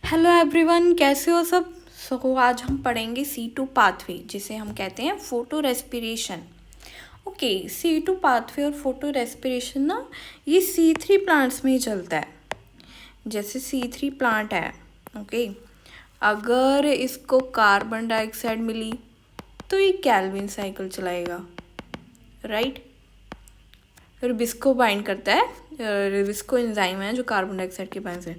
Hello everyone, कैसे हो सब। आज हम पढ़ेंगे C2 पाथवे, जिसे हम कहते हैं photo respiration. Okay, C2 pathway और फोटो रेस्पिरेशन ना, ये C3 प्लांट्स में ही चलता है। जैसे C3 प्लांट है, ओके, अगर इसको कार्बन डाइऑक्साइड मिली तो ये कैल्विन साइकिल चलाएगा, राइट। रुबिस्को बाइंड करता है, रुबिस्को एंजाइम है जो कार्बन डाइऑक्साइड के पास से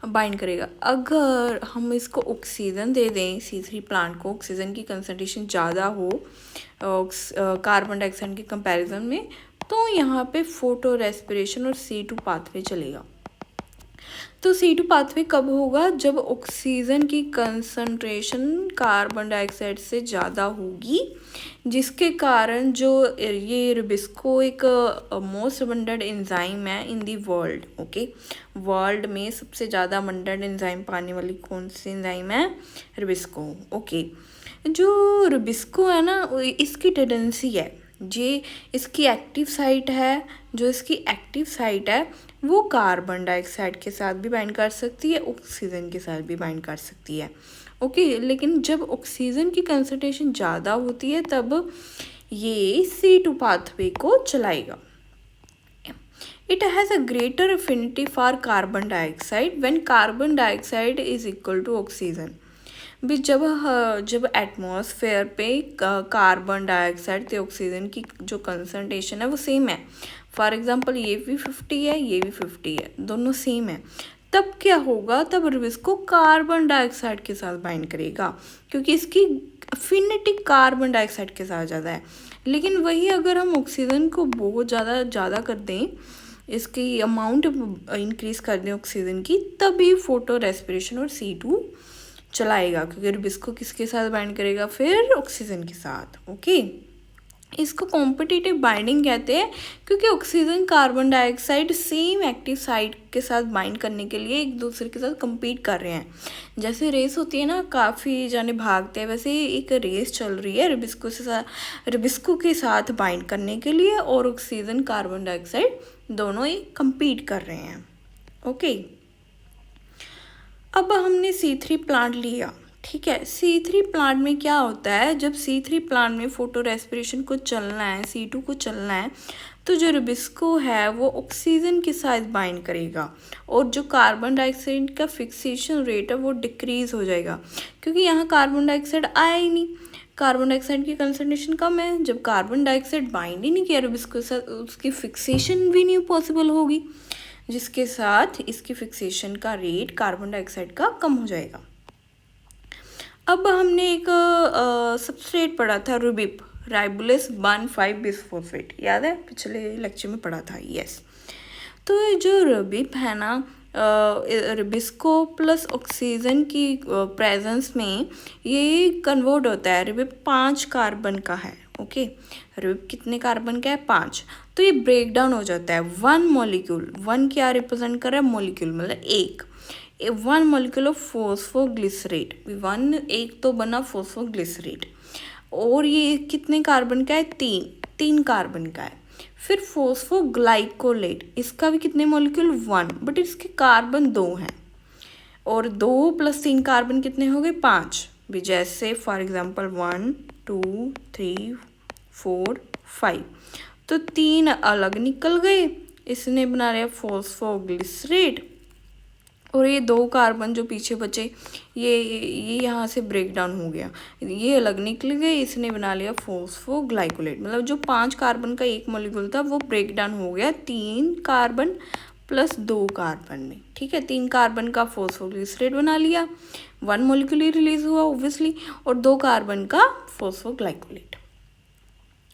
बाइंड करेगा। अगर हम इसको ऑक्सीजन दे दें, C3 प्लांट को ऑक्सीजन की कंसनट्रेशन ज़्यादा हो कार्बन डाइऑक्साइड के कंपैरिजन में, तो यहाँ पे फोटो रेस्पिरेशन और C2 पाथवे चलेगा। तो C2 पाथवे कब होगा? जब ऑक्सीजन की कंसंट्रेशन कार्बन डाइऑक्साइड से ज़्यादा होगी, जिसके कारण जो ये रुबिस्को एक मोस्ट अबंडेंट एंजाइम है इन दी वर्ल्ड। ओके, वर्ल्ड में सबसे ज़्यादा अबंडेंट एंजाइम पाने वाली कौन सी एंजाइम है? रुबिस्को। ओके, जो रुबिस्को है ना, इसकी टेंडेंसी है, जे इसकी एक्टिव साइट है, जो इसकी एक्टिव साइट है वो कार्बन डाइऑक्साइड के साथ भी बाइंड कर सकती है, ऑक्सीजन के साथ भी बाइंड कर सकती है। ओके, लेकिन जब ऑक्सीजन की कंसंट्रेशन ज़्यादा होती है तब ये C2 पाथवे को चलाएगा। It has a greater affinity for carbon dioxide when carbon dioxide is equal to oxygen। भी जब एटमॉस्फेयर पे कार्बन डाइऑक्साइड ते ऑक्सीजन की जो कंसंट्रेशन है वो सेम है, फॉर एग्जांपल ये भी 50 है, ये भी 50 है, दोनों सेम है, तब क्या होगा? तब इसको कार्बन डाइऑक्साइड के साथ बाइंड करेगा, क्योंकि इसकी अफिनिटी कार्बन डाइऑक्साइड के साथ ज़्यादा है। लेकिन वही अगर हम ऑक्सीजन को बहुत ज़्यादा कर दें, इसकी अमाउंट इंक्रीज कर दें ऑक्सीजन की, तभी फोटो रेस्पिरेशन और C2 चलाएगा, क्योंकि रुबिस्को किसके साथ बाइंड करेगा? फिर ऑक्सीजन के साथ। ओके, इसको कॉम्पिटिटिव बाइंडिंग कहते हैं, क्योंकि oxygen carbon dioxide same active site के साथ बाइंड करने के लिए एक दूसरे के साथ compete कर रहे हैं। जैसे रेस होती है ना, काफ़ी जाने भागते हैं, वैसे एक रेस चल रही है रुबिस्को के साथ बाइंड करने के लिए, और ऑक्सीजन कार्बन डाइऑक्साइड दोनों ही compete कर रहे हैं। ओके, अब हमने C3 प्लांट लिया, ठीक है। C3 प्लांट में क्या होता है? जब C3 प्लांट में फोटो रेस्पिरेशन को चलना है, C2 को चलना है, तो जो रुबिस्को है वो ऑक्सीजन के साथ बाइंड करेगा, और जो कार्बन डाइऑक्साइड का फिक्सेशन रेट है वो डिक्रीज हो जाएगा, क्योंकि यहाँ कार्बन डाइऑक्साइड आया ही नहीं, कार्बन डाइऑक्साइड की कंसंट्रेशन कम है। जब कार्बन डाइऑक्साइड बाइंड ही नहीं किया रुबिस्को के साथ, उसकी फिक्सेशन भी नहीं पॉसिबल होगी, जिसके साथ इसकी फिक्सेशन का रेट कार्बन डाइऑक्साइड का कम हो जाएगा। अब हमने एक सबस्ट्रेट पढ़ा था, रुबिप, राइबोलेस 1,5 बिसफॉस्फेट, याद है? पिछले लेक्चर में पढ़ा था। यस, तो जो रुबिप है ना, रुबिस्को प्लस ऑक्सीजन की प्रेजेंस में ये कन्वर्ट होता है। रुबिप 5 कार्बन का है। ओके, रुबिप कितने कार्बन का है? 5। तो ये ब्रेक डाउन हो जाता है। 1 मॉलिक्यूल, 1 क्या रिप्रेजेंट कर रहा है? मॉलिक्यूल, मतलब एक 1 मॉलिक्यूल ऑफ फॉस्फोग्लिसरेट, एक तो बना फॉस्फोग्लिसरेट, और ये कितने कार्बन का है? 3 कार्बन का है। फिर फॉस्फोग्लाइकोलेट, इसका भी कितने मॉलिक्यूल? 1, बट इसके कार्बन 2 हैं, और 2 + 3 कार्बन कितने हो गए? 5 भी। जैसे फॉर एग्जांपल 1 2 3 4 5, तो 3 अलग निकल गए, इसने बना लिया फॉस्फोग्लिसरेट, और ये 2 कार्बन जो पीछे बचे, ये यहाँ से ब्रेक डाउन हो गया, ये अलग निकल गए, इसने बना लिया फॉस्फोग्लाइकोलेट। मतलब जो 5 कार्बन का एक मॉलिक्यूल था वो ब्रेक डाउन हो गया 3 कार्बन + 2 कार्बन में, ठीक है। 3 कार्बन का फॉस्फोग्लिसरेट बना लिया, 1 मॉलिक्यूल ही रिलीज हुआ ऑब्वियसली, और 2 कार्बन का फॉस्फोग्लाइकोलेट।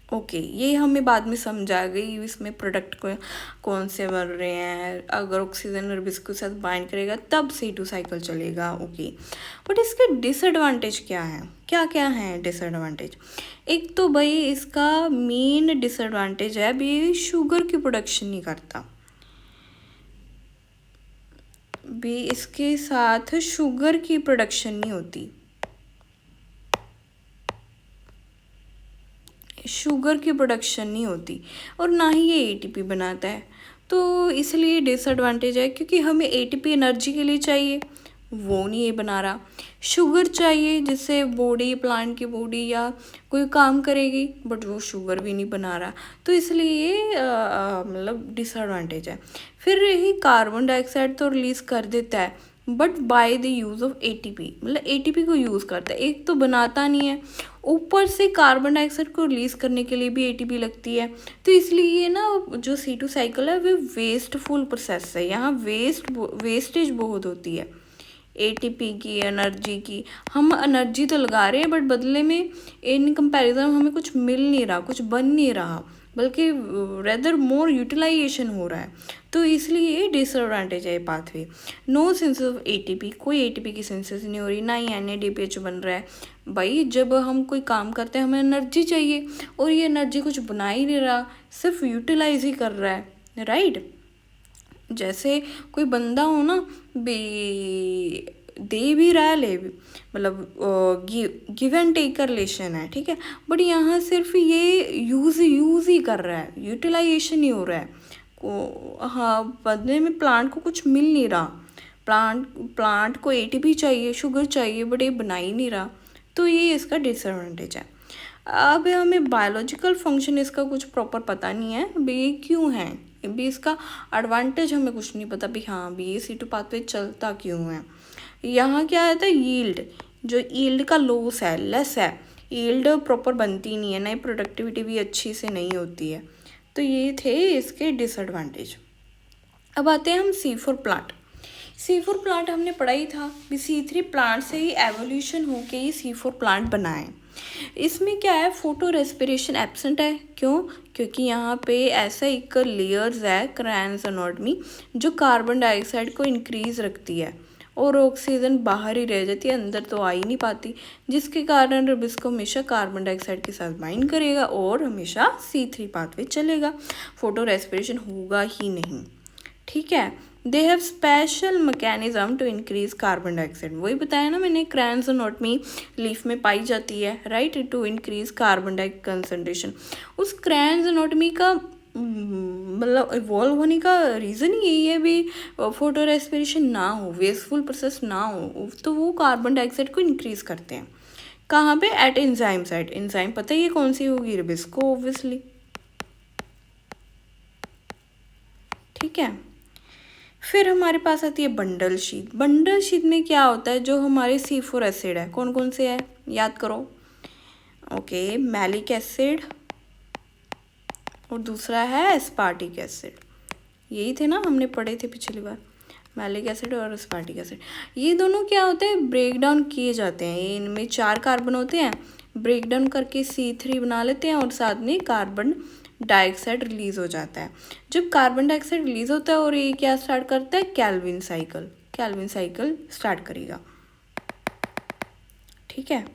ओके, ये हमें बाद में समझ आ गई, इसमें प्रोडक्ट कौन से बन रहे हैं। अगर ऑक्सीजन रुबिस्को के साथ बाइंड करेगा तब C2 साइकिल चलेगा। ओके, बट इसके डिसएडवांटेज क्या है? क्या क्या है डिसएडवांटेज? एक तो भाई इसका मेन डिसएडवांटेज है भी, शुगर की प्रोडक्शन नहीं करता भी, इसके साथ शुगर की प्रोडक्शन नहीं होती, शुगर की प्रोडक्शन नहीं होती, और ना ही ये ATP बनाता है। तो इसलिए डिसएडवांटेज है, क्योंकि हमें ATP एनर्जी के लिए चाहिए, वो नहीं ये बना रहा। शुगर चाहिए जिससे बॉडी, प्लांट की बॉडी या कोई काम करेगी, बट वो शुगर भी नहीं बना रहा। तो इसलिए ये मतलब डिसएडवांटेज है। फिर यही कार्बन डाइऑक्साइड तो रिलीज़ कर देता है, but by the use of ATP, मतलब एटीपी को यूज़ करता है। एक तो बनाता नहीं है, ऊपर से कार्बन डाइऑक्साइड को रिलीज़ करने के लिए भी एटीपी लगती है। तो इसलिए ये ना जो C2 साइकिल है वो वेस्टफुल प्रोसेस है। यहाँ वेस्टेज बहुत होती है एटीपी की, एनर्जी की। हम एनर्जी तो लगा रहे हैं, बट बदले में इन कंपैरिजन हमें कुछ मिल नहीं रहा, कुछ बन नहीं रहा, बल्कि रेदर मोर यूटिलाइजेशन हो रहा है। तो इसलिए ये डिसएडवांटेज है ये pathway. No synthesis of ATP, कोई एटीपी की सिंथेसिस नहीं हो रही, ना ही NADPH बन रहा है। भाई जब हम कोई काम करते हैं हमें एनर्जी चाहिए, और ये एनर्जी कुछ बना ही नहीं रहा, सिर्फ यूटिलाइज ही कर रहा है, राइट। जैसे कोई बंदा हो ना, दे भी रहा है, ले भी, मतलब गिव एंड टेक का रिलेशन है, ठीक है। बट यहाँ सिर्फ ये यूज़ ही कर रहा है, यूटिलाइजेशन ही हो रहा है। हाँ, बदले में प्लांट को कुछ मिल नहीं रहा। प्लांट को एटीपी चाहिए, शुगर चाहिए, बट ये बना ही नहीं रहा। तो ये इसका डिसएडवांटेज है। अब हमें बायोलॉजिकल फंक्शन इसका कुछ प्रॉपर पता नहीं है भी ये क्यों है, भी इसका एडवांटेज हमें कुछ नहीं पता भी हाँ भी ये C2 पाथवे चलता क्यों है। यहाँ क्या आता है, यील्ड, जो यील्ड का लॉस है, लेस है, यील्ड प्रॉपर बनती नहीं है, ना ही प्रोडक्टिविटी भी अच्छी से नहीं होती है। तो ये थे इसके डिसएडवांटेज। अब आते हैं हम C4 प्लांट। C4 प्लांट हमने पढ़ा ही था भी C3 प्लांट से ही एवोल्यूशन होके ही C4 प्लांट बनाए। इसमें क्या है, फोटो रेस्पिरेशन एब्सेंट है। क्यों? क्योंकि यहाँ पे ऐसा एक लेयर्स है क्रैंस एनोटमी जो कार्बन डाइऑक्साइड को इंक्रीज रखती है, और ऑक्सीजन बाहर ही रह जाती है, अंदर तो आ ही नहीं पाती, जिसके कारण रुबिस्को हमेशा कार्बन डाइऑक्साइड के साथ बाइंड करेगा और हमेशा C3 पाथवे चलेगा, फोटो रेस्पिरेशन होगा ही नहीं, ठीक है। They have special mechanism to increase carbon dioxide, वही बताया ना मैंने, क्रैंस एनोटमी लीफ में पाई जाती है, right, to increase carbon dioxide concentration. उस क्रैंस एनोटमी का मतलब इवॉल्व होने का रीज़न यही है भी फोटो रेस्पिरेशन ना हो, वेस्टफुल प्रोसेस ना हो, तो वो कार्बन डाइऑक्साइड को इंक्रीज करते हैं। कहाँ पे? Eight enzyme site. एंजाइम पता है ये कौन सी होगी? रुबिस्को ऑब्वियसली, ठीक है। फिर हमारे पास आती है बंडल शीट। बंडल शीट में क्या होता है, जो हमारे C4 एसिड है, कौन कौन से है याद करो। ओके, मैलिक एसिड और दूसरा है एस्पार्टिक एसिड, यही थे ना हमने पढ़े थे पिछली बार, मैलिक एसिड और एस्पार्टिक एसिड। ये दोनों क्या होते हैं, ब्रेक डाउन किए जाते हैं, इनमें 4 कार्बन होते हैं, ब्रेक डाउन करके C3 बना लेते हैं और साथ में कार्बन डाइऑक्साइड रिलीज हो जाता है। जब कार्बन डाइऑक्साइड रिलीज होता है और ये क्या स्टार्ट करता है, कैल्विन साइकिल स्टार्ट करेगा, ठीक है।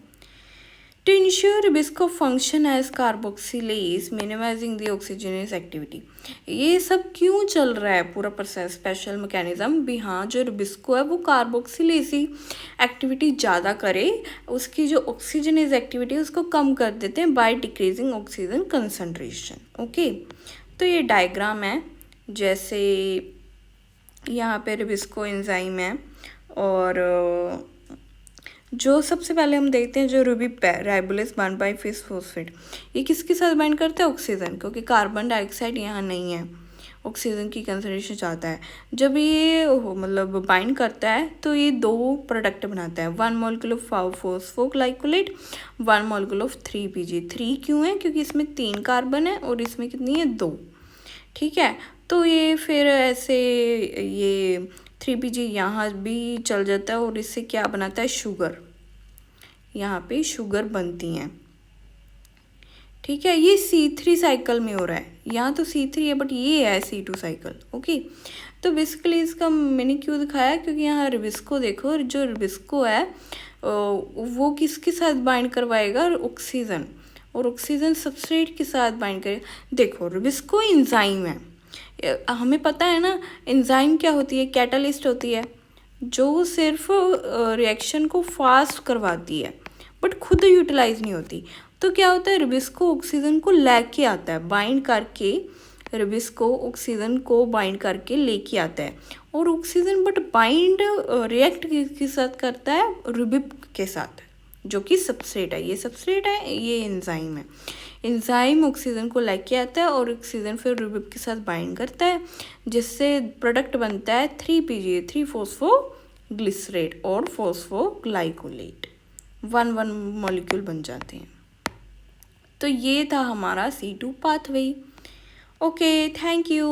To ensure rubisco function as carboxylase minimizing the oxygenase activity, ये सब क्यों चल रहा है पूरा प्रोसेस, स्पेशल मैकेनिज्म भी हाँ, जो रुबिस्को है वो कार्बोक्सिलेज की एक्टिविटी ज़्यादा करे, उसकी जो ऑक्सीजनस एक्टिविटी है उसको कम कर देते हैं by decreasing oxygen concentration. Okay, तो ये डायग्राम है, जैसे यहाँ पे रुबिस्को एंजाइम है, और जो सबसे पहले हम देखते हैं जो RuBP ribulose bind bisphosphate, ये किसके साथ बाइंड करता है, ऑक्सीजन, क्योंकि कार्बन डाइऑक्साइड यहाँ नहीं है, ऑक्सीजन की कंसंट्रेशन चाहता है। जब ये मतलब बाइंड करता है तो ये 2 प्रोडक्ट बनाता है, 1 molecule of phosphoglycolate, 1 molecule of 3PG। 3 क्यों है, क्योंकि इसमें 3 कार्बन है और इसमें कितनी है, 2, ठीक है। तो ये फिर ऐसे ये 3PG यहाँ भी चल जाता है और इससे क्या बनाता है, शुगर, यहाँ पे शुगर बनती हैं, ठीक है। ये C3 साइकिल में हो रहा है, यहाँ तो C3 है बट ये है C2 साइकिल। ओके, तो बेसिकली इसका मैंने क्यों दिखाया, क्योंकि यहाँ रुबिस्को देखो, जो रुबिस्को है वो किसके साथ बाइंड करवाएगा, ऑक्सीजन, और ऑक्सीजन सबस्ट्रेट के साथ बाइंड करेगा। देखो रुबिस्को एंजाइम है, हमें पता है ना एंजाइम क्या होती है, कैटालिस्ट होती है, जो सिर्फ रिएक्शन को फास्ट करवाती है बट खुद यूटिलाइज नहीं होती। तो क्या होता है, रुबिस्को ऑक्सीजन को लेके आता है, बाइंड करके रिबिस को ऑक्सीजन को बाइंड करके लेके आता है। और ऑक्सीजन बट बाइंड रिएक्ट किसके साथ करता है, रिबिप के साथ, जो कि सबस्ट्रेट है। ये सबस्ट्रेट है, ये एंजाइम है। एंजाइम ऑक्सीजन को लेके आता है और ऑक्सीजन फिर रिबिप के साथ बाइंड करता है, जिससे प्रोडक्ट बनता है 3PGA 3-फॉस्फोग्लिसरेट और फॉस्फोग्लाइकोलेट। 1 मॉलिक्यूल बन जाते हैं। तो ये था हमारा C2 pathway. Okay, thank you.